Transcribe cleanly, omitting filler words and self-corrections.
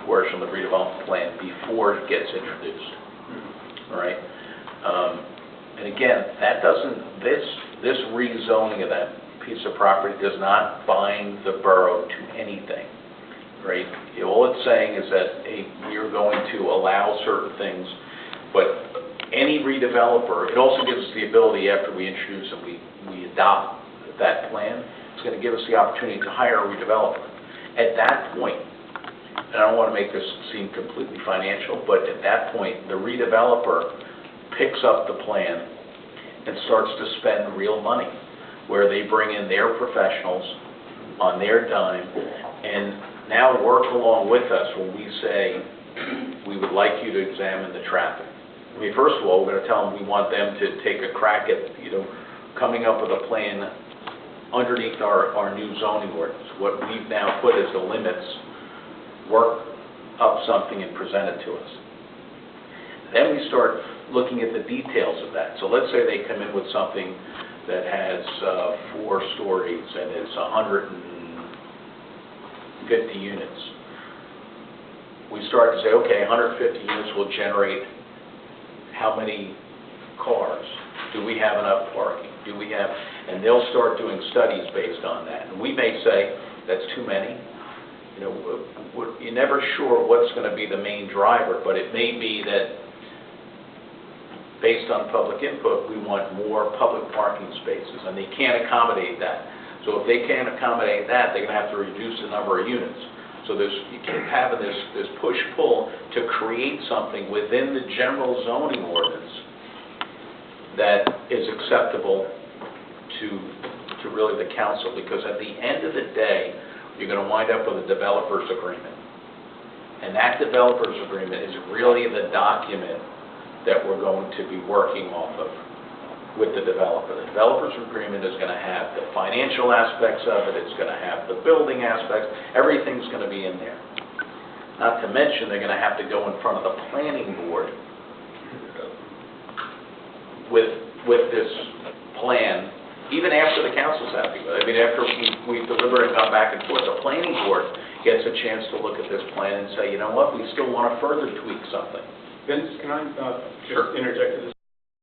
portion of the redevelopment plan before it gets introduced. All right? And again, that doesn't, this rezoning of that piece of property does not bind the borough to anything, right? All it's saying is that you're going to allow certain things, but any redeveloper, it also gives us the ability, after we introduce and we adopt that plan, it's going to give us the opportunity to hire a redeveloper. At that point, and I don't want to make this seem completely financial, but at that point, the redeveloper picks up the plan and starts to spend real money, where they bring in their professionals on their dime and now work along with us when we say, we would like you to examine the traffic. I mean, first of all, we're going to tell them we want them to take a crack at, coming up with a plan underneath our new zoning ordinance. What we've now put as the limits, work up something and present it to us. Then we start looking at the details of that. So let's say they come in with something that has 4 stories and is 150 units. We start to say, okay, 150 units will generate how many cars? Do we have enough parking? Do we have, and they'll start doing studies based on that. And we may say, that's too many. You're never sure what's going to be the main driver, but it may be that based on public input, we want more public parking spaces, and they can't accommodate that. So if they can't accommodate that, they're going to have to reduce the number of units. So you keep having this push-pull to create something within the general zoning ordinance that is acceptable to really the council, because at the end of the day, you're going to wind up with a developer's agreement. And that developer's agreement is really the document that we're going to be working off of with the developer. The developer's agreement is going to have the financial aspects of it, it's going to have the building aspects, everything's going to be in there. Not to mention they're going to have to go in front of the planning board with this plan, even after the council's happy with it. I mean, after we've delivered and gone back and forth, the planning board gets a chance to look at this plan and say, you know what, we still want to further tweak something. Vince, can I Sure. just interject at this